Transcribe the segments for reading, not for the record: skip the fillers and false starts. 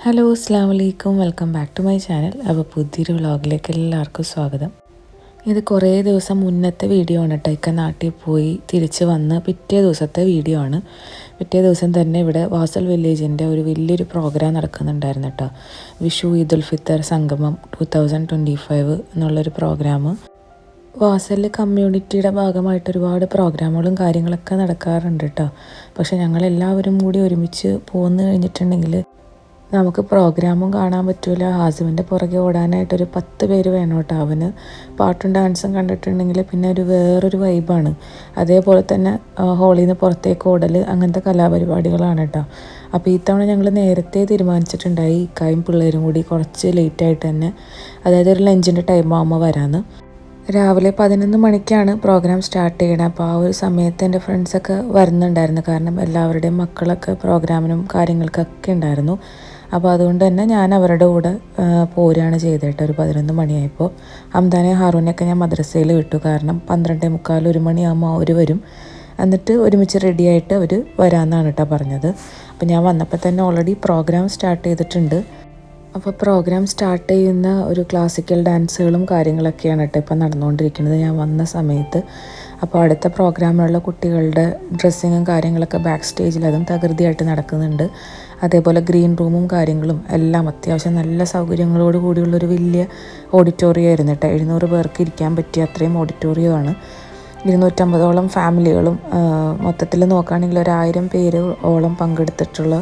Hello അസ്സാം വലൈക്കും, welcome back to my channel. അപ്പോൾ പുതിയൊരു വ്ളോഗിലേക്ക് എല്ലാവർക്കും സ്വാഗതം. ഇത് കുറേ ദിവസം മുന്നത്തെ വീഡിയോ ആണ് കേട്ടോ. ഇക്ക നാട്ടിൽ പോയി തിരിച്ച് വന്ന് പിറ്റേ ദിവസത്തെ വീഡിയോ ആണ്. പിറ്റേ ദിവസം തന്നെ ഇവിടെ വാസൽ വില്ലേജിൻ്റെ ഒരു വലിയൊരു പ്രോഗ്രാം നടക്കുന്നുണ്ടായിരുന്നു കേട്ടോ. വിഷു ഈദുൽ ഫിത്തർ സംഗമം 2025 എന്നുള്ളൊരു പ്രോഗ്രാം. വാസലിൽ കമ്മ്യൂണിറ്റിയുടെ ഭാഗമായിട്ട് ഒരുപാട് പ്രോഗ്രാമുകളും കാര്യങ്ങളൊക്കെ നടക്കാറുണ്ട് കേട്ടോ. പക്ഷെ ഞങ്ങളെല്ലാവരും കൂടി ഒരുമിച്ച് പോന്നു കഴിഞ്ഞിട്ടുണ്ടെങ്കിൽ നമുക്ക് പ്രോഗ്രാമും കാണാൻ പറ്റില്ല. ഹാസിമിൻ്റെ പുറകെ ഓടാനായിട്ടൊരു 10 പേര് വേണം കേട്ടോ. അവന് പാട്ടും ഡാൻസും കണ്ടിട്ടുണ്ടെങ്കിൽ പിന്നെ വേറൊരു വൈബാണ്. അതേപോലെ തന്നെ ഹോളിൽ നിന്ന് പുറത്തേക്ക് ഓടൽ, അങ്ങനത്തെ കലാപരിപാടികളാണ് കേട്ടോ. അപ്പോൾ ഈ തവണ ഞങ്ങൾ നേരത്തെ തീരുമാനിച്ചിട്ടുണ്ടായി ഇക്കായും പിള്ളേരും കൂടി കുറച്ച് ലേറ്റായിട്ട് തന്നെ, അതായത് ഒരു ലഞ്ചിൻ്റെ ടൈം ആകുമ്പോൾ വരാമെന്ന്. രാവിലെ 11 മണിക്കാണ് പ്രോഗ്രാം സ്റ്റാർട്ട് ചെയ്യണത്. അപ്പോൾ ആ ഒരു സമയത്ത് എൻ്റെ ഫ്രണ്ട്സൊക്കെ വരുന്നുണ്ടായിരുന്നു. കാരണം എല്ലാവരുടെയും മക്കളൊക്കെ പ്രോഗ്രാമിനും കാര്യങ്ങൾക്കൊക്കെ ഉണ്ടായിരുന്നു. അപ്പോൾ അതുകൊണ്ട് തന്നെ ഞാൻ അവരുടെ കൂടെ പോരുകയാണ് ചെയ്തിട്ട്. ഒരു 11 മണിയായപ്പോൾ ഹംദാനെ ഹാറൂനെയൊക്കെ ഞാൻ മദ്രസയിൽ വിട്ടു. കാരണം 12:45 1 മണിയാകുമ്പോൾ അവർ വരും. എന്നിട്ട് ഒരുമിച്ച് റെഡിയായിട്ട് അവർ വരാമെന്നാണ് കേട്ടോ പറഞ്ഞത്. അപ്പോൾ ഞാൻ വന്നപ്പോൾ തന്നെ ഓൾറെഡി പ്രോഗ്രാം സ്റ്റാർട്ട് ചെയ്തിട്ടുണ്ട്. അപ്പോൾ പ്രോഗ്രാം സ്റ്റാർട്ട് ചെയ്യുന്ന ഒരു ക്ലാസിക്കൽ ഡാൻസുകളും കാര്യങ്ങളൊക്കെയാണ് കേട്ടോ ഇപ്പം നടന്നുകൊണ്ടിരിക്കുന്നത് ഞാൻ വന്ന സമയത്ത്. അപ്പോൾ അടുത്ത പ്രോഗ്രാമിലുള്ള കുട്ടികളുടെ ഡ്രസ്സിങ്ങും കാര്യങ്ങളൊക്കെ ബാക്ക് സ്റ്റേജിൽ അതും തകൃതിയായിട്ട് നടക്കുന്നുണ്ട്. അതേപോലെ ഗ്രീൻ റൂമും കാര്യങ്ങളും എല്ലാം അത്യാവശ്യം നല്ല സൗകര്യങ്ങളോട് കൂടിയുള്ളൊരു വലിയ ഓഡിറ്റോറിയം ആയിരുന്നു കേട്ടോ. 700 പേർക്ക് ഇരിക്കാൻ പറ്റിയ അത്രയും ഓഡിറ്റോറിയമാണ്. 250ഓളം ഫാമിലികളും മൊത്തത്തിൽ നോക്കുകയാണെങ്കിൽ 1000 പേര് ഓളം പങ്കെടുത്തിട്ടുള്ള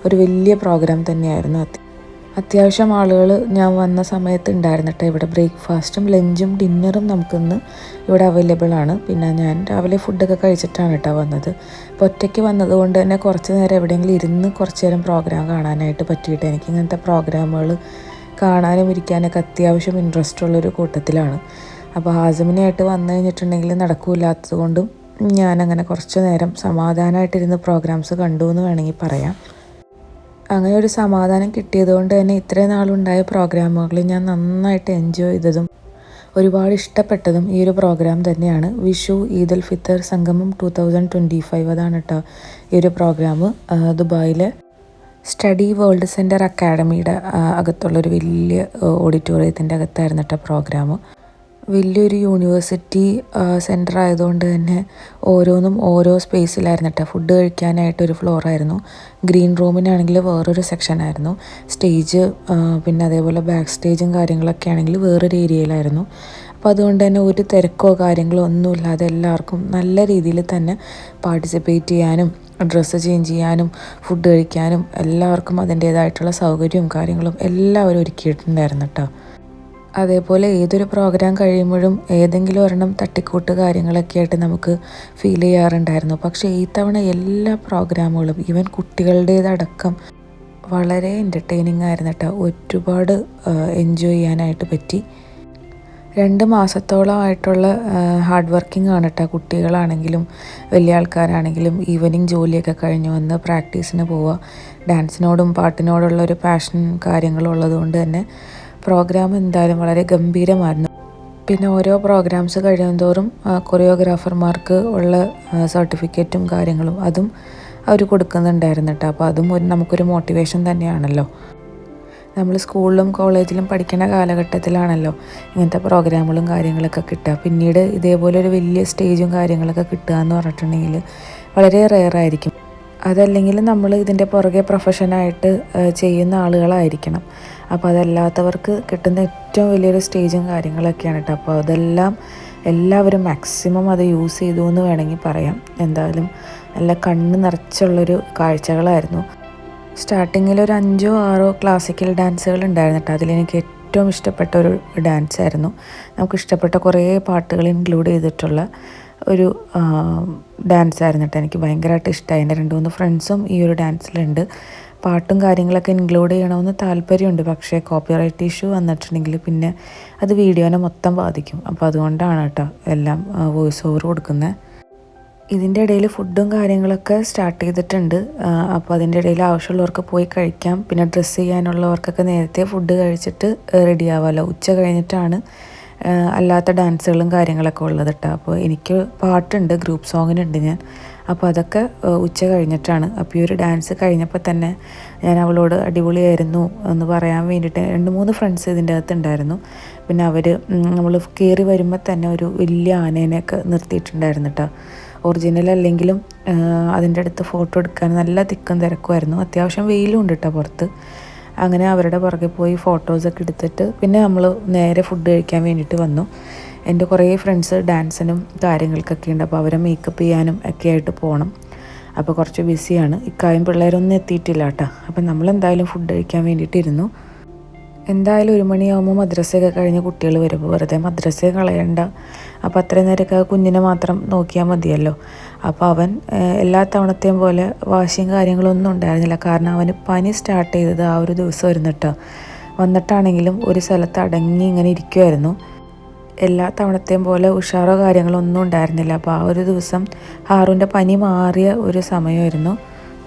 ഒരു വലിയ പ്രോഗ്രാം തന്നെയായിരുന്നു. അത്യാവശ്യം ആളുകൾ ഞാൻ വന്ന സമയത്ത് ഉണ്ടായിരുന്നിട്ട്. ഇവിടെ ബ്രേക്ക്ഫാസ്റ്റും ലഞ്ചും ഡിന്നറും നമുക്കിന്ന് ഇവിടെ അവൈലബിൾ ആണ്. പിന്നെ ഞാൻ രാവിലെ ഫുഡൊക്കെ കഴിച്ചിട്ടാണ് കേട്ടോ വന്നത്. അപ്പോൾ ഒറ്റയ്ക്ക് വന്നതുകൊണ്ട് തന്നെ കുറച്ച് നേരം എവിടെയെങ്കിലും ഇരുന്ന് കുറച്ച് നേരം പ്രോഗ്രാം കാണാനായിട്ട് പറ്റിയിട്ട്. എനിക്ക് ഇങ്ങനത്തെ പ്രോഗ്രാമുകൾ കാണാനും ഇരിക്കാനൊക്കെ അത്യാവശ്യം ഇൻട്രസ്റ്റ് ഉള്ളൊരു കൂട്ടത്തിലാണ്. അപ്പോൾ ഹാസിമിനായിട്ട് വന്നു കഴിഞ്ഞിട്ടുണ്ടെങ്കിൽ നടക്കില്ലാത്തത് കൊണ്ടും ഞാനങ്ങനെ കുറച്ച് നേരം സമാധാനമായിട്ടിരുന്ന് പ്രോഗ്രാംസ് കണ്ടു എന്ന് വേണമെങ്കിൽ പറയാം. അങ്ങനെ ഒരു സമാധാനം കിട്ടിയതുകൊണ്ട് തന്നെ ഇത്രയും നാളുണ്ടായ പ്രോഗ്രാമുകൾ ഞാൻ നന്നായിട്ട് എൻജോയ് ചെയ്തതും ഒരുപാട് ഇഷ്ടപ്പെട്ടതും ഈ ഒരു പ്രോഗ്രാം തന്നെയാണ്. വിഷു ഈദുൽ ഫിത്തർ സംഗമം 2025 അതാണ് കേട്ടോ ഈ ഒരു പ്രോഗ്രാം. ദുബായിലെ സ്റ്റഡി വേൾഡ് സെൻറ്റർ അക്കാഡമിയുടെ അകത്തുള്ളൊരു വലിയ ഓഡിറ്റോറിയത്തിൻ്റെ അകത്തായിരുന്നു കേട്ടോ പ്രോഗ്രാം. വലിയൊരു യൂണിവേഴ്സിറ്റി സെൻറ്റർ ആയതുകൊണ്ട് തന്നെ ഓരോന്നും ഓരോ സ്പേസിലായിരുന്നു കേട്ടോ. ഫുഡ് കഴിക്കാനായിട്ടൊരു ഫ്ലോറായിരുന്നു. ഗ്രീൻ റൂമിനാണെങ്കിൽ വേറൊരു സെക്ഷനായിരുന്നു. സ്റ്റേജ് പിന്നെ അതേപോലെ ബാക്ക് സ്റ്റേജും കാര്യങ്ങളൊക്കെ ആണെങ്കിൽ വേറൊരു ഏരിയയിലായിരുന്നു. അപ്പോൾ അതുകൊണ്ട് തന്നെ ഒരു തിരക്കോ കാര്യങ്ങളോ ഒന്നുമില്ലാതെ എല്ലാവർക്കും നല്ല രീതിയിൽ തന്നെ പാർട്ടിസിപ്പേറ്റ് ചെയ്യാനും ഡ്രസ്സ് ചേഞ്ച് ചെയ്യാനും ഫുഡ് കഴിക്കാനും എല്ലാവർക്കും അതിൻ്റേതായിട്ടുള്ള സൗകര്യവും കാര്യങ്ങളും എല്ലാവരും ഒരുക്കിയിട്ടുണ്ടായിരുന്നു കേട്ടോ. അതേപോലെ ഏതൊരു പ്രോഗ്രാം കഴിയുമ്പോഴും ഏതെങ്കിലും ഒരെണ്ണം തട്ടിക്കൂട്ട് കാര്യങ്ങളൊക്കെ ആയിട്ട് നമുക്ക് ഫീൽ ചെയ്യാറുണ്ടായിരുന്നു. പക്ഷേ ഈ തവണ എല്ലാ പ്രോഗ്രാമുകളും ഈവൻ കുട്ടികളുടേതടക്കം വളരെ എൻ്റർടൈനിങ് ആയിരുന്നു കേട്ടോ. ഒരുപാട് എൻജോയ് ചെയ്യാനായിട്ട് പറ്റി. 2 മാസത്തോളമായിട്ടുള്ള ഹാർഡ് വർക്കിംഗ് ആണ് കേട്ടോ. കുട്ടികളാണെങ്കിലും വലിയ ആൾക്കാരാണെങ്കിലും ഈവനിങ് ജോലിയൊക്കെ കഴിഞ്ഞ് വന്ന് പ്രാക്ടീസിന് പോവുക. ഡാൻസിനോടും പാട്ടിനോടുള്ള ഒരു പാഷൻ കാര്യങ്ങളും ഉള്ളതുകൊണ്ട് തന്നെ പ്രോഗ്രാം എന്തായാലും വളരെ ഗംഭീരമായിരുന്നു. പിന്നെ ഓരോ പ്രോഗ്രാംസ് കഴിയുന്തോറും കൊറിയോഗ്രാഫർമാർക്ക് ഉള്ള സർട്ടിഫിക്കറ്റും കാര്യങ്ങളും അതും അവർ കൊടുക്കുന്നുണ്ടായിരുന്നു കേട്ടോ. അപ്പോൾ അതും നമുക്കൊരു മോട്ടിവേഷൻ തന്നെയാണല്ലോ. നമ്മൾ സ്കൂളിലും കോളേജിലും പഠിക്കുന്ന കാലഘട്ടത്തിലാണല്ലോ ഇങ്ങനത്തെ പ്രോഗ്രാമുകളും കാര്യങ്ങളൊക്കെ കിട്ടുക. പിന്നീട് ഇതേപോലെ ഒരു വലിയ സ്റ്റേജും കാര്യങ്ങളൊക്കെ കിട്ടുക എന്ന് പറഞ്ഞിട്ടുണ്ടെങ്കിൽ വളരെ റെയറായിരിക്കും. അതല്ലെങ്കിൽ നമ്മൾ ഇതിൻ്റെ പുറകെ പ്രൊഫഷനായിട്ട് ചെയ്യുന്ന ആളുകളായിരിക്കണം. അപ്പോൾ അതല്ലാത്തവർക്ക് കിട്ടുന്ന ഏറ്റവും വലിയൊരു സ്റ്റേജും കാര്യങ്ങളൊക്കെയാണ് കേട്ടോ. അപ്പോൾ അതെല്ലാം എല്ലാവരും മാക്സിമം അത് യൂസ് ചെയ്തു എന്ന് വേണമെങ്കിൽ പറയാം. എന്തായാലും നല്ല കണ്ണ് നിറച്ചുള്ളൊരു കാഴ്ചകളായിരുന്നു. സ്റ്റാർട്ടിങ്ങിൽ ഒരു 5 or 6 ക്ലാസിക്കൽ ഡാൻസുകൾ ഉണ്ടായിരുന്നു കേട്ടോ. അതിലെനിക്ക് ഏറ്റവും ഇഷ്ടപ്പെട്ട ഒരു ഡാൻസായിരുന്നു. നമുക്ക് ഇഷ്ടപ്പെട്ട കുറേ പാട്ടുകൾ ഇൻക്ലൂഡ് ചെയ്തിട്ടുള്ള ഒരു ഡാൻസായിരുന്നു കേട്ടോ. എനിക്ക് ഭയങ്കരമായിട്ട് ഇഷ്ടമായി. എൻ്റെ 2-3 ഫ്രണ്ട്സും ഈ ഒരു ഡാൻസിലുണ്ട്. പാട്ടും കാര്യങ്ങളൊക്കെ ഇൻക്ലൂഡ് ചെയ്യണമെന്ന് താല്പര്യമുണ്ട്. പക്ഷേ കോപ്പിറൈറ്റ് ഇഷ്യൂ വന്നിട്ടുണ്ടെങ്കിൽ പിന്നെ അത് വീഡിയോനെ മൊത്തം ബാധിക്കും. അപ്പോൾ അതുകൊണ്ടാണ് കേട്ടോ എല്ലാം വോയിസ് ഓവർ കൊടുക്കുന്നത്. ഇതിൻ്റെ ഇടയിൽ ഫുഡും കാര്യങ്ങളൊക്കെ സ്റ്റാർട്ട് ചെയ്തിട്ടുണ്ട്. അപ്പോൾ അതിൻ്റെ ഇടയിൽ ആവശ്യമുള്ളവർക്ക് പോയി കഴിക്കാം. പിന്നെ ഡ്രസ്സ് ചെയ്യാനുള്ളവർക്കൊക്കെ നേരത്തെ ഫുഡ് കഴിച്ചിട്ട് റെഡി ആവാമല്ലോ. ഉച്ച കഴിഞ്ഞിട്ടാണ് അല്ലാത്ത ഡാൻസുകളും കാര്യങ്ങളൊക്കെ ഉള്ളത് കേട്ടോ. അപ്പോൾ എനിക്ക് പാട്ടുണ്ട്, ഗ്രൂപ്പ് സോങ്ങിനുണ്ട് ഞാൻ. അപ്പോൾ അതൊക്കെ ഉച്ച കഴിഞ്ഞിട്ടാണ്. അപ്പോൾ ഈ ഒരു ഡാൻസ് കഴിഞ്ഞപ്പോൾ തന്നെ ഞാൻ അവളോട് അടിപൊളിയായിരുന്നു എന്ന് പറയാൻ വേണ്ടിയിട്ട് 2-3 ഫ്രണ്ട്സ് ഇതിൻ്റെ അകത്ത് ഉണ്ടായിരുന്നു. പിന്നെ അവർ നമ്മൾ കയറി വരുമ്പോൾ തന്നെ ഒരു വലിയ ആനേനെയൊക്കെ നിർത്തിയിട്ടുണ്ടായിരുന്നു കേട്ടോ. ഒറിജിനൽ അല്ലെങ്കിലും അതിൻ്റെ അടുത്ത് ഫോട്ടോ എടുക്കാൻ നല്ല തിക്കും തിരക്കുമായിരുന്നു. അത്യാവശ്യം വെയിലും ഉണ്ട് കേട്ടോ പുറത്ത്. അങ്ങനെ അവരുടെ പുറകെ പോയി ഫോട്ടോസൊക്കെ എടുത്തിട്ട് പിന്നെ നമ്മൾ നേരെ ഫുഡ് കഴിക്കാൻ വേണ്ടിയിട്ട് വന്നു. എൻ്റെ കുറേ ഫ്രണ്ട്സ് ഡാൻസിനും കാര്യങ്ങൾക്കൊക്കെ ഉണ്ട്. അപ്പോൾ അവരെ മേക്കപ്പ് ചെയ്യാനും ഒക്കെ ആയിട്ട് പോകണം. അപ്പോൾ കുറച്ച് ബിസിയാണ്. ഇക്കായും പിള്ളേരൊന്നും എത്തിയിട്ടില്ല കേട്ടോ. അപ്പം നമ്മളെന്തായാലും ഫുഡ് കഴിക്കാൻ വേണ്ടിയിട്ടിരുന്നു. എന്തായാലും 1 മണിയാകുമ്പോൾ മദ്രസയൊക്കെ കഴിഞ്ഞ് കുട്ടികൾ വരുമ്പോൾ വെറുതെ മദ്രസയെ കളയണ്ട. അപ്പോൾ അത്രയും നേരമൊക്കെ കുഞ്ഞിനെ മാത്രം നോക്കിയാൽ മതിയല്ലോ. അപ്പോൾ അവൻ എല്ലാ തവണത്തെയും പോലെ വാശിയും കാര്യങ്ങളൊന്നും ഉണ്ടായിരുന്നില്ല. കാരണം അവന് പനി സ്റ്റാർട്ട് ചെയ്തത് ആ ഒരു ദിവസം ഇരുന്നിട്ടോ. വന്നിട്ടാണെങ്കിലും ഒരു സ്ഥലത്ത് അടങ്ങി ഇങ്ങനെ ഇരിക്കുമായിരുന്നു. എല്ലാ തവണത്തെയും പോലെ ഉഷാറോ കാര്യങ്ങളോ ഒന്നും ഉണ്ടായിരുന്നില്ല. അപ്പോൾ ആ ഒരു ദിവസം ഹാറുവിൻ്റെ പനി മാറിയ ഒരു സമയമായിരുന്നു.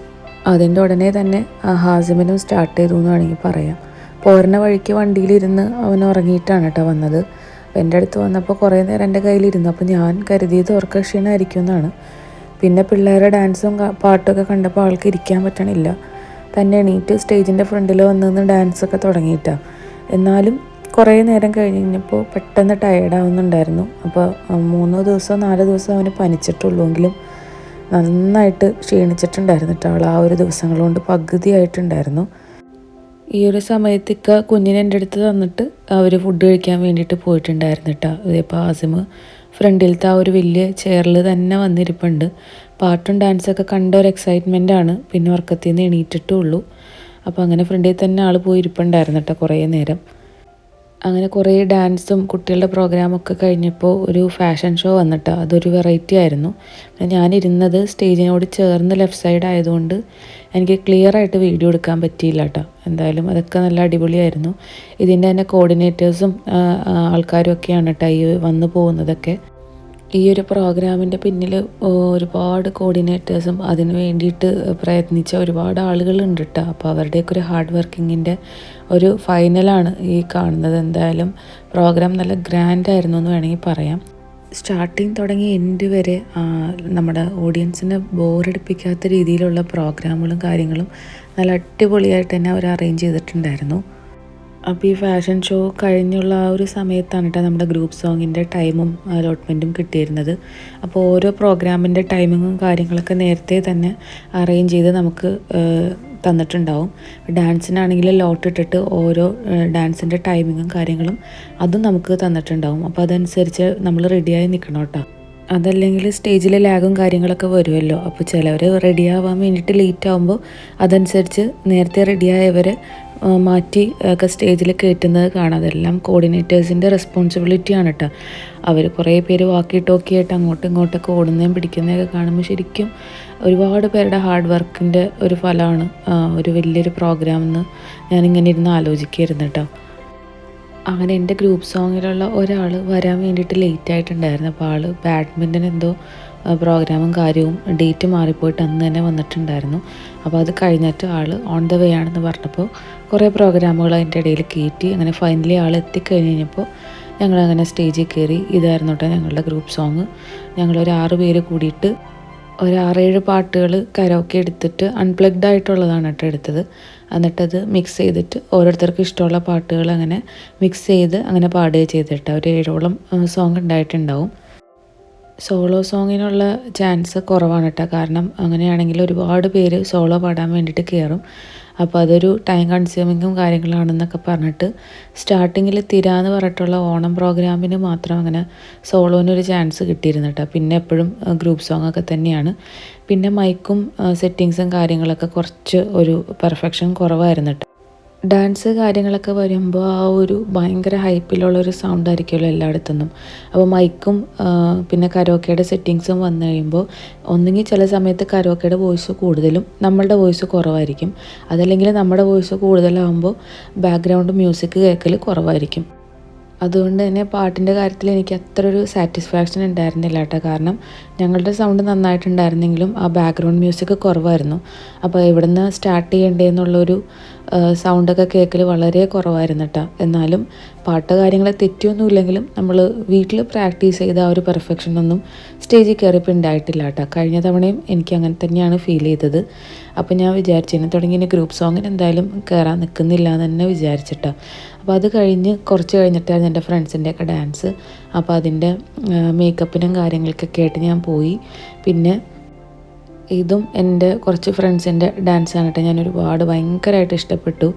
അതിൻ്റെ ഉടനെ തന്നെ ഹാസിമിനും സ്റ്റാർട്ട് ചെയ്തു എന്ന് വേണമെങ്കിൽ പറയാം. പോരുന്ന വഴിക്ക് വണ്ടിയിലിരുന്ന് അവൻ ഉറങ്ങിയിട്ടാണ് കേട്ടോ വന്നത്. അപ്പോൾ എൻ്റെ അടുത്ത് വന്നപ്പോൾ കുറേ നേരം എൻ്റെ കയ്യിലിരുന്നു. അപ്പോൾ ഞാൻ കരുതിയത് ഉറക്ക ക്ഷീണമായിരിക്കും എന്നാണ്. പിന്നെ പിള്ളേരുടെ ഡാൻസും പാട്ടൊക്കെ കണ്ടപ്പോൾ ആൾക്ക് ഇരിക്കാൻ പറ്റണില്ല. തന്നെ എണീറ്റ് സ്റ്റേജിൻ്റെ ഫ്രണ്ടിൽ വന്ന് ഡാൻസൊക്കെ തുടങ്ങിയിട്ടാണ്. എന്നാലും കുറേ നേരം കഴിഞ്ഞപ്പോൾ പെട്ടെന്ന് ടയേർഡാവുന്നുണ്ടായിരുന്നു. അപ്പോൾ 3 ദിവസം 4 ദിവസം അവന് പനിച്ചിട്ടുള്ളൂ. എങ്കിലും നന്നായിട്ട് ക്ഷീണിച്ചിട്ടുണ്ടായിരുന്നു കേട്ടോ. ആ ഒരു ദിവസങ്ങൾ കൊണ്ട് പകുതിയായിട്ടുണ്ടായിരുന്നു. ഈ ഒരു സമയത്തൊക്കെ കുഞ്ഞിനെ എൻ്റെ അടുത്ത് തന്നിട്ട് അവർ ഫുഡ് കഴിക്കാൻ വേണ്ടിയിട്ട് പോയിട്ടുണ്ടായിരുന്നു കേട്ടോ. ഇതിപ്പോൾ ആസിമ് ഫ്രണ്ടിലത്തെ ആ ഒരു വലിയ ചെയറിൽ തന്നെ വന്നിരിപ്പുണ്ട്. പാട്ടും ഡാൻസൊക്കെ കണ്ട ഒരു എക്സൈറ്റ്മെൻറ്റാണ്. പിന്നെ ഉറക്കത്തിൽ നിന്ന് എണീറ്റിട്ടുള്ളൂ. അപ്പോൾ അങ്ങനെ ഫ്രണ്ടിൽ തന്നെ ആൾ പോയിരിപ്പുണ്ടായിരുന്നു കേട്ടോ കുറേ നേരം. അങ്ങനെ കുറേ ഡാൻസും കുട്ടികളുടെ പ്രോഗ്രാമൊക്കെ കഴിഞ്ഞപ്പോൾ ഒരു ഫാഷൻ ഷോ വന്നിട്ട് അതൊരു വെറൈറ്റി ആയിരുന്നു. ഞാനിരുന്നത് സ്റ്റേജിനോട് ചേർന്ന് ലെഫ്റ്റ് സൈഡ് ആയതുകൊണ്ട് എനിക്ക് ക്ലിയറായിട്ട് വീഡിയോ എടുക്കാൻ പറ്റിയില്ല കേട്ടോ. എന്തായാലും അതൊക്കെ നല്ല അടിപൊളിയായിരുന്നു. ഇതിൻ്റെ തന്നെ കോർഡിനേറ്റേഴ്സും ആൾക്കാരും ഒക്കെയാണ് കേട്ടോ ഈ വന്നു പോകുന്നതൊക്കെ. ഈ ഒരു പ്രോഗ്രാമിൻ്റെ പിന്നിൽ ഒരുപാട് കോർഡിനേറ്റേഴ്സും അതിന് വേണ്ടിയിട്ട് പ്രയത്നിച്ച ഒരുപാട് ആളുകളുണ്ട് കേട്ടോ. അപ്പോൾ അവരുടെയൊക്കെ ഒരു ഹാർഡ് വർക്കിങ്ങിൻ്റെ ഒരു ഫൈനലാണ് ഈ കാണുന്നത്. എന്തായാലും പ്രോഗ്രാം നല്ല ഗ്രാൻഡായിരുന്നു എന്ന് വേണമെങ്കിൽ പറയാം. സ്റ്റാർട്ടിങ് തുടങ്ങി എൻഡ് വരെ നമ്മുടെ ഓഡിയൻസിനെ ബോറടിപ്പിക്കാത്ത രീതിയിലുള്ള പ്രോഗ്രാമുകളും കാര്യങ്ങളും നല്ല അടിപൊളിയായിട്ട് തന്നെ അവർ അറേഞ്ച് ചെയ്തിട്ടുണ്ടായിരുന്നു. അപ്പോൾ ഈ ഫാഷൻ ഷോ കഴിഞ്ഞുള്ള ആ ഒരു സമയത്താണ് കേട്ടോ നമ്മുടെ ഗ്രൂപ്പ് സോങ്ങിൻ്റെ ടൈമും അലോട്ട്മെൻറ്റും കിട്ടിയിരുന്നത്. അപ്പോൾ ഓരോ പ്രോഗ്രാമിൻ്റെ ടൈമിങ്ങും കാര്യങ്ങളൊക്കെ നേരത്തെ തന്നെ അറേഞ്ച് ചെയ്ത് നമുക്ക് തന്നിട്ടുണ്ടാവും. ഡാൻസിനാണെങ്കിൽ ലോട്ട് ഇട്ടിട്ട് ഓരോ ഡാൻസിൻ്റെ ടൈമിങ്ങും കാര്യങ്ങളും അതും നമുക്ക് തന്നിട്ടുണ്ടാവും. അപ്പോൾ അതനുസരിച്ച് നമ്മൾ റെഡിയായി നിൽക്കണം കേട്ടോ. അതല്ലെങ്കിൽ സ്റ്റേജിൽ ലാഗും കാര്യങ്ങളൊക്കെ വരുമല്ലോ. അപ്പോൾ ചിലവർ റെഡിയാവാൻ വേണ്ടിയിട്ട് ലേറ്റ് ആകുമ്പോൾ അതനുസരിച്ച് നേരത്തെ റെഡിയായവരെ മാറ്റി ഒക്കെ സ്റ്റേജിൽ കയറ്റുന്നത് കാണാം. അതെല്ലാം കോർഡിനേറ്റേഴ്സിൻ്റെ റെസ്പോൺസിബിലിറ്റിയാണ് കേട്ടോ. അവർ കുറേ പേര് വാക്കി ടോക്കിയായിട്ട് അങ്ങോട്ടും ഇങ്ങോട്ടൊക്കെ ഓടുന്നതും പിടിക്കുന്നതൊക്കെ കാണുമ്പോൾ ശരിക്കും ഒരുപാട് പേരുടെ ഹാർഡ് വർക്കിൻ്റെ ഒരു ഫലമാണ് ഒരു വലിയൊരു പ്രോഗ്രാം എന്ന് ഞാനിങ്ങനെ ഇരുന്ന് ആലോചിക്കുകയായിരുന്നു കേട്ടോ. അങ്ങനെ എൻ്റെ ഗ്രൂപ്പ് സോങ്ങിലുള്ള ഒരാൾ വരാൻ വേണ്ടിയിട്ട് ലേറ്റ് ആയിട്ടുണ്ടായിരുന്നു. അപ്പോൾ ആൾ ബാഡ്മിൻ്റൺ എന്തോ പ്രോഗ്രാമും കാര്യവും ഡേറ്റ് മാറിപ്പോയിട്ട് അന്ന് തന്നെ വന്നിട്ടുണ്ടായിരുന്നു. അപ്പോൾ അത് കഴിഞ്ഞിട്ട് ആൾ ഓൺ ദ വേ ആണെന്ന് പറഞ്ഞപ്പോൾ കുറേ പ്രോഗ്രാമുകൾ അതിൻ്റെ ഇടയിൽ കയറ്റി. അങ്ങനെ ഫൈനലി ആൾ എത്തിക്കഴിഞ്ഞപ്പോൾ ഞങ്ങളങ്ങനെ സ്റ്റേജിൽ കയറി. ഇതായിരുന്നു കേട്ടോ ഞങ്ങളുടെ ഗ്രൂപ്പ് സോങ്. ഞങ്ങളൊരു 6 പേര് കൂടിയിട്ട് ഒരു 6-7 പാട്ടുകൾ കരോക്കെ എടുത്തിട്ട് അൺപ്ലഗ്ഡ് ആയിട്ടുള്ളതാണ് കേട്ടോ എടുത്തത്. എന്നിട്ടത് മിക്സ് ചെയ്തിട്ട് ഓരോരുത്തർക്കും ഇഷ്ടമുള്ള പാട്ടുകൾ അങ്ങനെ മിക്സ് ചെയ്ത് അങ്ങനെ പാടുകയും ചെയ്തിട്ട് ഒരു 7ഓളം സോങ് ഉണ്ടായിട്ടുണ്ടാവും. സോളോ സോങ്ങിനുള്ള ചാൻസ് കുറവാണ് കേട്ടോ. കാരണം അങ്ങനെയാണെങ്കിൽ ഒരുപാട് പേര് സോളോ പാടാൻ വേണ്ടിയിട്ട് കയറും. അപ്പോൾ അതൊരു ടൈം കൺസ്യൂമിങ്ങും കാര്യങ്ങളാണെന്നൊക്കെ പറഞ്ഞിട്ട് സ്റ്റാർട്ടിങ്ങിൽ തിരാന്ന് പറഞ്ഞിട്ടുള്ള ഓണം പ്രോഗ്രാമിന് മാത്രം അങ്ങനെ സോളോനൊരു ചാൻസ് കിട്ടിയിരുന്നു കേട്ടോ. പിന്നെ എപ്പോഴും ഗ്രൂപ്പ് സോങ്ങൊക്കെ തന്നെയാണ്. പിന്നെ മൈക്കും സെറ്റിങ്സും കാര്യങ്ങളൊക്കെ കുറച്ച് ഒരു പെർഫെക്ഷൻ കുറവായിരുന്നു കേട്ടോ. ഡാൻസ് കാര്യങ്ങളൊക്കെ വരുമ്പോൾ ആ ഒരു ഭയങ്കര ഹൈപ്പിലുള്ളൊരു സൗണ്ട് ആയിരിക്കുമല്ലോ എല്ലായിടത്തുനിന്നും. അപ്പോൾ മൈക്കും പിന്നെ കരോക്കയുടെ സെറ്റിങ്സും വന്നു കഴിയുമ്പോൾ ഒന്നുകിൽ ചില സമയത്ത് കരോക്കയുടെ വോയിസ് കൂടുതലും നമ്മളുടെ വോയിസ് കുറവായിരിക്കും. അതല്ലെങ്കിൽ നമ്മുടെ വോയിസ് കൂടുതലാകുമ്പോൾ ബാക്ക്ഗ്രൗണ്ട് മ്യൂസിക് കേൾക്കൽ കുറവായിരിക്കും. അതുകൊണ്ട് തന്നെ പാട്ടിൻ്റെ കാര്യത്തിൽ എനിക്ക് അത്ര ഒരു സാറ്റിസ്ഫാക്ഷൻ ഉണ്ടായിരുന്നില്ല കേട്ടോ. കാരണം ഞങ്ങളുടെ സൗണ്ട് നന്നായിട്ടുണ്ടായിരുന്നെങ്കിലും ആ ബാക്ക്ഗ്രൗണ്ട് മ്യൂസിക് കുറവായിരുന്നു. അപ്പോൾ എവിടെ നിന്ന് സ്റ്റാർട്ട് ചെയ്യേണ്ടതെന്നുള്ളൊരു സൗണ്ടൊക്കെ കേൾക്കൽ വളരെ കുറവായിരുന്നു കേട്ടോ. എന്നാലും പാട്ട് കാര്യങ്ങൾ തെറ്റിയൊന്നുമില്ലെങ്കിലും നമ്മൾ വീട്ടിൽ പ്രാക്ടീസ് ചെയ്ത ആ ഒരു പെർഫെക്ഷനൊന്നും സ്റ്റേജിൽ കയറിയപ്പോൾ ഉണ്ടായിട്ടില്ല കേട്ടോ. കഴിഞ്ഞ തവണയും എനിക്ക് അങ്ങനെ തന്നെയാണ് ഫീൽ ചെയ്തത്. അപ്പോൾ ഞാൻ വിചാരിച്ചിരുന്നു തുടങ്ങി ഇനി ഗ്രൂപ്പ് സോങ്ങിന് എന്തായാലും കയറാൻ നിൽക്കുന്നില്ല എന്ന് തന്നെ വിചാരിച്ചിട്ടാണ്. അപ്പോൾ അത് കഴിഞ്ഞ് കുറച്ച് കഴിഞ്ഞിട്ടായിരുന്നു എൻ്റെ ഫ്രണ്ട്സിൻ്റെയൊക്കെ ഡാൻസ്. അപ്പോൾ അതിൻ്റെ മേക്കപ്പിനും കാര്യങ്ങൾക്കൊക്കെ ആയിട്ട് ഞാൻ പോയി. പിന്നെ ഇതും എൻ്റെ കുറച്ച് ഫ്രണ്ട്സിൻ്റെ ഡാൻസാണ് കേട്ടോ. ഞാൻ ഒരുപാട് ഭയങ്കരമായിട്ട് ഇഷ്ടപ്പെട്ടു.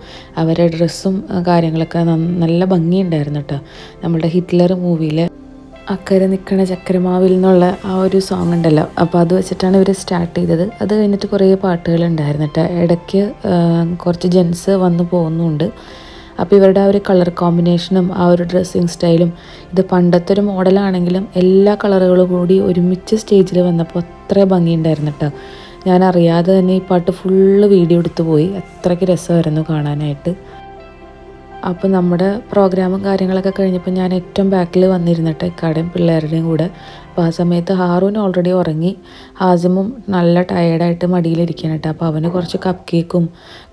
അവരുടെ ഡ്രസ്സും കാര്യങ്ങളൊക്കെ നല്ല ഭംഗിയുണ്ടായിരുന്നു കേട്ടോ. നമ്മുടെ ഹിറ്റ്ലർ മൂവിയിലെ അക്കരെ നിൽക്കണ ചക്കരമാവിൽ എന്നുള്ള ആ ഒരു സോങ് ഉണ്ടല്ലോ, അപ്പോൾ അത് വെച്ചിട്ടാണ് ഇവർ സ്റ്റാർട്ട് ചെയ്തത്. അത് കഴിഞ്ഞിട്ട് കുറേ പാട്ടുകളുണ്ടായിരുന്നു കേട്ടോ. ഇടയ്ക്ക് കുറച്ച് ജെൻസ് വന്നു പോകുന്നുണ്ട്. അപ്പോൾ ഇവരുടെ ആ ഒരു കളർ കോമ്പിനേഷനും ആ ഒരു ഡ്രസ്സിങ് സ്റ്റൈലും, ഇത് പണ്ടത്തെ ഒരു മോഡലാണെങ്കിലും എല്ലാ കളറുകളും കൂടി ഒരുമിച്ച് സ്റ്റേജിൽ വന്നപ്പോൾ അത്ര ഭംഗിയുണ്ടായിരുന്നു കേട്ടോ. ഞാൻ അറിയാതെ തന്നെ ഈ പാട്ട് ഫുള്ള് വീഡിയോ എടുത്തു പോയി. അത്രയ്ക്ക് രസമായിരുന്നു കാണാനായിട്ട്. അപ്പോൾ നമ്മുടെ പ്രോഗ്രാമും കാര്യങ്ങളൊക്കെ കഴിഞ്ഞപ്പോൾ ഞാൻ ഏറ്റവും ബാക്കിൽ വന്നിരുന്നിട്ട് ഇക്കാടെയും പിള്ളേരുടെയും കൂടെ. അപ്പോൾ ആ സമയത്ത് ഹാറൂൻ ഓൾറെഡി ഉറങ്ങി. ഹാസിമും നല്ല ടയേർഡായിട്ട് മടിയിലിരിക്കണം കേട്ടോ. അപ്പോൾ അവന് കുറച്ച് കപ്പ് കേക്കും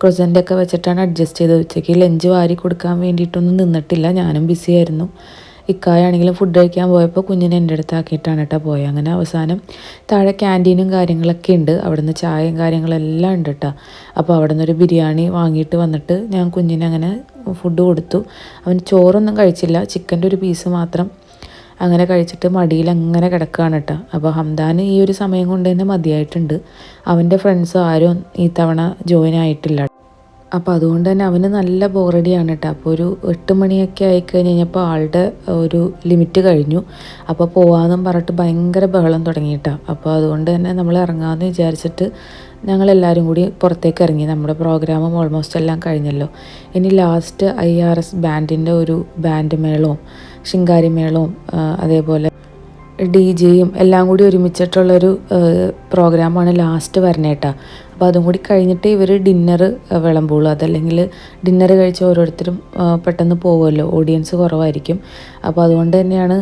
ക്രൊസൻ്റൊക്കെ വെച്ചിട്ടാണ് അഡ്ജസ്റ്റ് ചെയ്തത്. ഉച്ചയ്ക്ക് ലഞ്ച് വാരി കൊടുക്കാൻ വേണ്ടിയിട്ടൊന്നും നിന്നിട്ടില്ല, ഞാനും ബിസി ആയിരുന്നു. ഇക്കായാണെങ്കിലും ഫുഡ് കഴിക്കാൻ പോയപ്പോൾ കുഞ്ഞിനെ എൻ്റെ അടുത്താക്കിയിട്ടാണ് കേട്ടോ പോയത്. അങ്ങനെ അവസാനം താഴെ ക്യാൻറ്റീനും കാര്യങ്ങളൊക്കെ ഉണ്ട്. അവിടെ നിന്ന് ചായയും കാര്യങ്ങളെല്ലാം ഉണ്ട് കേട്ടോ. അപ്പോൾ അവിടെ നിന്നൊരു ബിരിയാണി വാങ്ങിയിട്ട് വന്നിട്ട് ഞാൻ കുഞ്ഞിനെ അങ്ങനെ ഫുഡ് കൊടുത്തു. അവൻ ചോറൊന്നും കഴിച്ചില്ല, ചിക്കൻ്റെ ഒരു പീസ് മാത്രം അങ്ങനെ കഴിച്ചിട്ട് മടിയിൽ അങ്ങനെ കിടക്കുകയാണ് കേട്ടോ. അപ്പോൾ ഹംദാൻ ഈ ഒരു സമയം കൊണ്ട് തന്നെ മതിയായിട്ടുണ്ട്. അവൻ്റെ ഫ്രണ്ട്സ് ആരും ഈ തവണ ജോയിൻ ആയിട്ടില്ല. അപ്പോൾ അതുകൊണ്ട് തന്നെ അവന് നല്ല ബോറടിയാണ് കേട്ടോ. അപ്പോൾ ഒരു 8 മണിയൊക്കെ ആയിക്കഴിഞ്ഞ് കഴിഞ്ഞപ്പോൾ ആളുടെ ഒരു ലിമിറ്റ് കഴിഞ്ഞു. അപ്പോൾ പോകാമെന്നും പറഞ്ഞിട്ട് ഭയങ്കര ബഹളം തുടങ്ങിയിട്ടാണ്. അപ്പോൾ അതുകൊണ്ട് തന്നെ നമ്മൾ ഇറങ്ങാമെന്ന് വിചാരിച്ചിട്ട് ഞങ്ങളെല്ലാവരും കൂടി പുറത്തേക്ക് ഇറങ്ങി. നമ്മുടെ പ്രോഗ്രാമും ഓൾമോസ്റ്റ് എല്ലാം കഴിഞ്ഞല്ലോ. ഇനി ലാസ്റ്റ് IRS ബാൻഡിൻ്റെ ഒരു ബാൻഡ് മേളവും ശിങ്കാരി മേളവും അതേപോലെ DJയും എല്ലാം കൂടി ഒരുമിച്ചിട്ടുള്ളൊരു പ്രോഗ്രാമാണ് ലാസ്റ്റ് വരണേട്ടാ. അപ്പോൾ അതും കൂടി കഴിഞ്ഞിട്ട് ഇവർ ഡിന്നർ വിളമ്പുള്ളൂ. അതല്ലെങ്കിൽ ഡിന്നർ കഴിച്ച് ഓരോരുത്തരും പെട്ടെന്ന് പോകുമല്ലോ, ഓഡിയൻസ് കുറവായിരിക്കും. അപ്പോൾ അതുകൊണ്ട് തന്നെയാണ്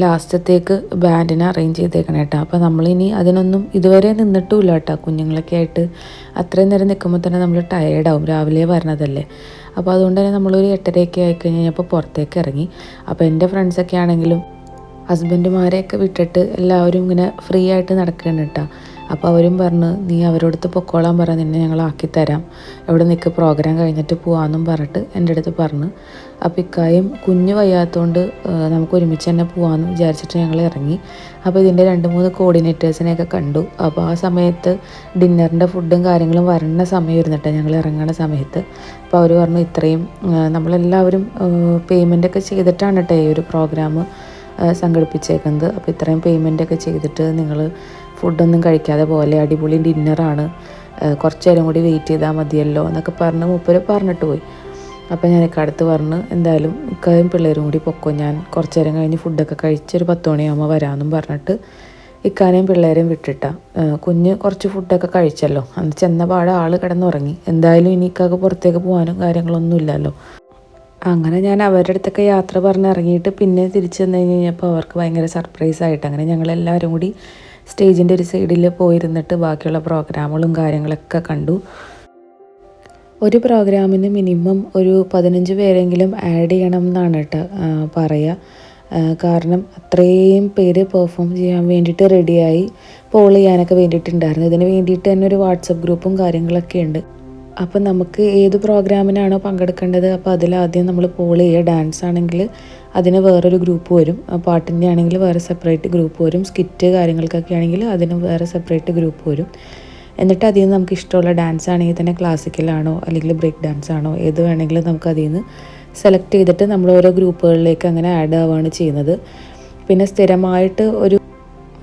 ലാസ്റ്റത്തേക്ക് ബാൻഡിനെ അറേഞ്ച് ചെയ്തേക്കണം കേട്ടോ. അപ്പോൾ നമ്മളിനി അതിനൊന്നും ഇതുവരെ നിന്നിട്ടുമില്ല കേട്ടോ. കുഞ്ഞുങ്ങളൊക്കെ ആയിട്ട് അത്രയും നേരം നിൽക്കുമ്പോൾ തന്നെ നമ്മൾ ടയേർഡാവും, രാവിലെ വരണതല്ലേ. അപ്പോൾ അതുകൊണ്ട് തന്നെ നമ്മളൊരു 8:30 ആയിക്കഴിഞ്ഞപ്പോൾ പുറത്തേക്ക് ഇറങ്ങി. അപ്പോൾ എൻ്റെ ഫ്രണ്ട്സൊക്കെ ആണെങ്കിലും ഹസ്ബൻഡുമാരെയൊക്കെ വിട്ടിട്ട് എല്ലാവരും ഇങ്ങനെ ഫ്രീ ആയിട്ട് നടക്കുകയാണ് കേട്ടോ. അപ്പോൾ അവരും പറഞ്ഞ് നീ അവരോടത്ത് പൊക്കോളാൻ പറ, നിന്നെ ഞങ്ങൾ ആക്കിത്തരാം, എവിടെ നിൽക്ക് പ്രോഗ്രാം കഴിഞ്ഞിട്ട് പോകാമെന്നും പറഞ്ഞിട്ട് എൻ്റെ അടുത്ത് പറഞ്ഞു. അപ്പോൾ ഇക്കായും കുഞ്ഞ് വയ്യാത്തതുകൊണ്ട് നമുക്ക് ഒരുമിച്ച് തന്നെ പോകാമെന്ന് വിചാരിച്ചിട്ട് ഞങ്ങൾ ഇറങ്ങി. അപ്പോൾ ഇതിൻ്റെ 2-3 കോർഡിനേറ്റേഴ്സിനെയൊക്കെ കണ്ടു. അപ്പോൾ ആ സമയത്ത് ഡിന്നറിൻ്റെ ഫുഡും കാര്യങ്ങളും വരണ സമയം ഇരുന്നിട്ട് ഞങ്ങൾ ഇറങ്ങണ സമയത്ത് അപ്പോൾ അവർ പറഞ്ഞു ഇത്രയും നമ്മളെല്ലാവരും പേയ്മെൻറ്റൊക്കെ ചെയ്തിട്ടാണ് കേട്ടോ ഈ ഒരു പ്രോഗ്രാം സംഘടിപ്പിച്ചേക്കുന്നത്. അപ്പോൾ ഇത്രയും പേയ്മെൻറ്റൊക്കെ ചെയ്തിട്ട് നിങ്ങൾ ഫുഡൊന്നും കഴിക്കാതെ പോലെ അടിപൊളി ഡിന്നറാണ്, കുറച്ച് നേരം കൂടി വെയിറ്റ് ചെയ്താൽ മതിയല്ലോ എന്നൊക്കെ പറഞ്ഞ് മൂപ്പര് പറഞ്ഞിട്ട് പോയി. അപ്പോൾ ഞാൻ അടുത്ത് പറഞ്ഞ് എന്തായാലും ഇക്കായും പിള്ളേരും കൂടി പൊക്കോ, ഞാൻ കുറച്ച് നേരം കഴിഞ്ഞ് ഫുഡൊക്കെ കഴിച്ച് ഒരു 10 മണിയാകുമ്പോൾ വരാമെന്നും പറഞ്ഞിട്ട് ഇക്കാനെയും പിള്ളേരെയും വിട്ടിട്ടാണ്. കുഞ്ഞ് കുറച്ച് ഫുഡൊക്കെ കഴിച്ചല്ലോ, അന്ന് ചെന്ന പാടെ ആൾ കിടന്നുറങ്ങി. എന്തായാലും ഇനി ഇക്കാക്ക് പുറത്തേക്ക് പോകാനും കാര്യങ്ങളൊന്നും ഇല്ലല്ലോ. അങ്ങനെ ഞാൻ അവരുടെ അടുത്തൊക്കെ യാത്ര പറഞ്ഞ് ഇറങ്ങിയിട്ട് പിന്നെ തിരിച്ചു വന്നു കഴിഞ്ഞപ്പോൾ അവർക്ക് ഭയങ്കര സർപ്രൈസായിട്ട് അങ്ങനെ ഞങ്ങളെല്ലാവരും കൂടി സ്റ്റേജിൻ്റെ ഒരു സൈഡിൽ പോയിരുന്നിട്ട് ബാക്കിയുള്ള പ്രോഗ്രാമുകളും കാര്യങ്ങളൊക്കെ കണ്ടു. ഒരു പ്രോഗ്രാമിന് മിനിമം ഒരു 15 പേരെങ്കിലും ആഡ് ചെയ്യണം എന്നാണ് കേട്ടോ പറയുക. കാരണം അത്രയും പേര് പെർഫോം ചെയ്യാൻ വേണ്ടിയിട്ട് റെഡിയായി പോൾ ചെയ്യാനൊക്കെ വേണ്ടിയിട്ടുണ്ടായിരുന്നു. ഇതിന് വേണ്ടിയിട്ട് തന്നെ ഒരു വാട്സപ്പ് ഗ്രൂപ്പും കാര്യങ്ങളൊക്കെ ഉണ്ട്. അപ്പോൾ നമുക്ക് ഏത് പ്രോഗ്രാമിനാണോ പങ്കെടുക്കേണ്ടത് അപ്പോൾ അതിലാദ്യം നമ്മൾ പോൾ ചെയ്യുക. ഡാൻസ് ആണെങ്കിൽ അതിന് വേറൊരു ഗ്രൂപ്പ് വരും, പാട്ടിൻ്റെ ആണെങ്കിൽ വേറെ സെപ്പറേറ്റ് ഗ്രൂപ്പ് വരും, സ്കിറ്റ് കാര്യങ്ങൾക്കൊക്കെ ആണെങ്കിൽ അതിന് വേറെ സെപ്പറേറ്റ് ഗ്രൂപ്പ് വരും. എന്നിട്ട് അതിൽ നിന്ന് നമുക്ക് ഇഷ്ടമുള്ള ഡാൻസ് ആണെങ്കിൽ തന്നെ ക്ലാസിക്കലാണോ അല്ലെങ്കിൽ ബ്രേക്ക് ഡാൻസ് ആണോ ഏത് വേണമെങ്കിലും നമുക്ക് അതിൽ നിന്ന് സെലക്ട് ചെയ്തിട്ട് നമ്മൾ ഓരോ ഗ്രൂപ്പുകളിലേക്ക് അങ്ങനെ ആഡ് ആവുകയാണ് ചെയ്യുന്നത്. പിന്നെ സ്ഥിരമായിട്ട് ഒരു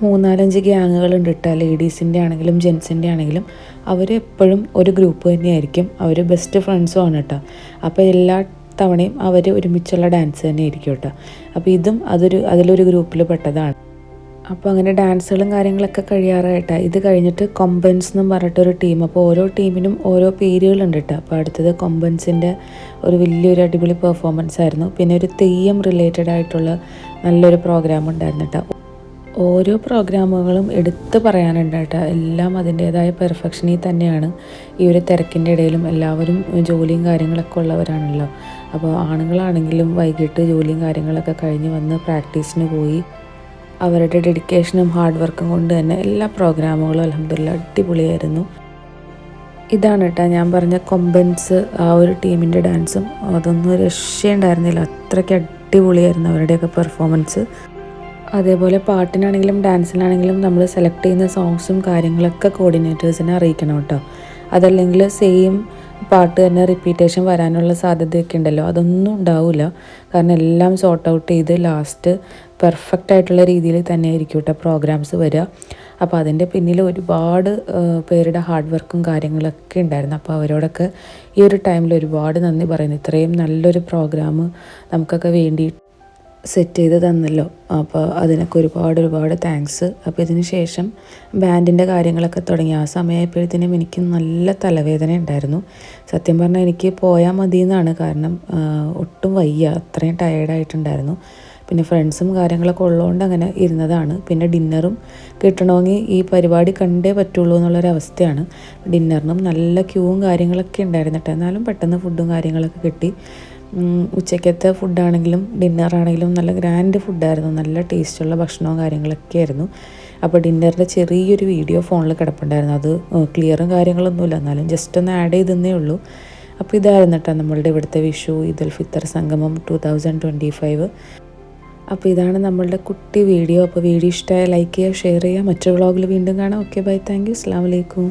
3-4 ഗ്യാങ്ങുകളുണ്ട് കേട്ടോ, ലേഡീസിൻ്റെ ആണെങ്കിലും ജെൻസിൻ്റെ ആണെങ്കിലും. അവർ എപ്പോഴും ഒരു ഗ്രൂപ്പ് തന്നെയായിരിക്കും, അവർ ബെസ്റ്റ് ഫ്രണ്ട്സും ആണ് കേട്ടോ. അപ്പോൾ എല്ലാ തവണയും അവർ ഒരുമിച്ചുള്ള ഡാൻസ് തന്നെ ആയിരിക്കും കേട്ടോ. അപ്പോൾ ഇതും അതിലൊരു ഗ്രൂപ്പിൽ പെട്ടതാണ്. അപ്പോൾ അങ്ങനെ ഡാൻസുകളും കാര്യങ്ങളൊക്കെ കഴിയാറായിട്ടാണ്. ഇത് കഴിഞ്ഞിട്ട് കൊമ്പൻസ് എന്നും പറഞ്ഞിട്ടൊരു ടീം, അപ്പോൾ ഓരോ ടീമിനും ഓരോ പേരുകളുണ്ട് കേട്ടോ. അപ്പോൾ അടുത്തത് കൊമ്പൻസിൻ്റെ ഒരു വലിയൊരു അടിപൊളി പെർഫോമൻസ് ആയിരുന്നു. പിന്നെ ഒരു തെയ്യം റിലേറ്റഡ് ആയിട്ടുള്ള നല്ലൊരു പ്രോഗ്രാം ഉണ്ടായിരുന്നു കേട്ടോ. ഓരോ പ്രോഗ്രാമുകളും എടുത്ത് പറയാനുണ്ട് കേട്ടോ. എല്ലാം അതിൻ്റേതായ പെർഫെക്ഷനിൽ തന്നെയാണ്. ഈ ഒരു തിരക്കിൻ്റെ ഇടയിലും എല്ലാവരും ജോലിയും കാര്യങ്ങളൊക്കെ ഉള്ളവരാണല്ലോ. അപ്പോൾ ആണുങ്ങളാണെങ്കിലും വൈകിട്ട് ജോലിയും കാര്യങ്ങളൊക്കെ കഴിഞ്ഞ് വന്ന് പ്രാക്ടീസിന് പോയി അവരുടെ ഡെഡിക്കേഷനും ഹാർഡ് വർക്കും കൊണ്ട് തന്നെ എല്ലാ പ്രോഗ്രാമുകളും അൽഹംദുലില്ലാ അടിപൊളിയായിരുന്നു. ഇതാണ് കേട്ടോ ഞാൻ പറഞ്ഞ കൊമ്പൻസ്, ആ ഒരു ടീമിൻ്റെ ഡാൻസും അതൊന്നും രക്ഷയുണ്ടായിരുന്നില്ല. അത്രയ്ക്ക് അടിപൊളിയായിരുന്നു അവരുടെയൊക്കെ പെർഫോമൻസ്. അതേപോലെ പാട്ടിനാണെങ്കിലും ഡാൻസിനാണെങ്കിലും നമ്മൾ സെലക്ട് ചെയ്യുന്ന സോങ്സും കാര്യങ്ങളൊക്കെ കോർഡിനേറ്റേഴ്സിനെ അറിയിക്കണം കേട്ടോ. അതല്ലെങ്കിൽ സെയിം പാട്ട് തന്നെ റിപ്പീറ്റേഷൻ വരാനുള്ള സാധ്യതയൊക്കെ ഉണ്ടല്ലോ, അതൊന്നും ഉണ്ടാവില്ല. കാരണം എല്ലാം സോർട്ട് ഔട്ട് ചെയ്ത് ലാസ്റ്റ് പെർഫെക്റ്റ് ആയിട്ടുള്ള രീതിയിൽ തന്നെ ആയിരിക്കും കേട്ടോ പ്രോഗ്രാംസ് വരിക. അപ്പോൾ അതിൻ്റെ പിന്നിൽ ഒരുപാട് പേരുടെ ഹാർഡ് വർക്കും കാര്യങ്ങളൊക്കെ ഉണ്ടായിരുന്നു. അപ്പോൾ അവരോടൊക്കെ ഈ ഒരു ടൈമിൽ ഒരുപാട് നന്ദി പറയുന്നു. ഇത്രയും നല്ലൊരു പ്രോഗ്രാം നമുക്കൊക്കെ വേണ്ടി സെറ്റ് ചെയ്ത് തന്നല്ലോ. അപ്പോൾ അതിനൊക്കെ ഒരുപാട് താങ്ക്സ്. അപ്പോൾ ഇതിന് ശേഷം ബാൻഡിൻ്റെ കാര്യങ്ങളൊക്കെ തുടങ്ങി. ആ സമയമായപ്പോഴത്തേനും എനിക്ക് നല്ല തലവേദന ഉണ്ടായിരുന്നു. സത്യം പറഞ്ഞാൽ എനിക്ക് പോയാൽ മതി എന്നാണ്. കാരണം ഒട്ടും വയ്യ, അത്രയും ടയേർഡായിട്ടുണ്ടായിരുന്നു. പിന്നെ ഫ്രണ്ട്സും കാര്യങ്ങളൊക്കെ ഉള്ളതുകൊണ്ട് അങ്ങനെ ഇരുന്നതാണ്. പിന്നെ ഡിന്നറും കിട്ടണമെങ്കിൽ ഈ പരിപാടി കണ്ടേ പറ്റുള്ളൂ എന്നുള്ളൊരവസ്ഥയാണ്. ഡിന്നറിനും നല്ല ക്യൂവും കാര്യങ്ങളൊക്കെ ഉണ്ടായിരുന്നു കേട്ടോ. എന്നാലും പെട്ടെന്ന് ഫുഡും കാര്യങ്ങളൊക്കെ കിട്ടി. ഉച്ചയ്ക്കത്തെ ഫുഡാണെങ്കിലും ഡിന്നറാണെങ്കിലും നല്ല ഗ്രാൻഡ് ഫുഡായിരുന്നു. നല്ല ടേസ്റ്റുള്ള ഭക്ഷണവും കാര്യങ്ങളൊക്കെ ആയിരുന്നു. അപ്പോൾ ഡിന്നറിൻ്റെ ചെറിയൊരു വീഡിയോ ഫോണിൽ കിടപ്പുണ്ടായിരുന്നു. അത് ക്ലിയറും കാര്യങ്ങളൊന്നുമില്ല, എന്നാലും ജസ്റ്റ് ഒന്ന് ആഡ് ചെയ്തെന്നേ ഉള്ളൂ. അപ്പോൾ ഇതായിരുന്നു കേട്ടോ നമ്മളുടെ ഇവിടുത്തെ വിഷു ഈദുൽ ഫിത്തർ സംഗമം 2025. അപ്പോൾ ഇതാണ് നമ്മളുടെ കുട്ടി വീഡിയോ. അപ്പോൾ വീഡിയോ ഇഷ്ടമായ ലൈക്ക് ചെയ്യുക, ഷെയർ ചെയ്യുക. മറ്റൊരു വ്ളോഗിൽ വീണ്ടും കാണാം. ഓക്കെ ബൈ, താങ്ക് യു, അസ്സലാമു അലൈക്കും.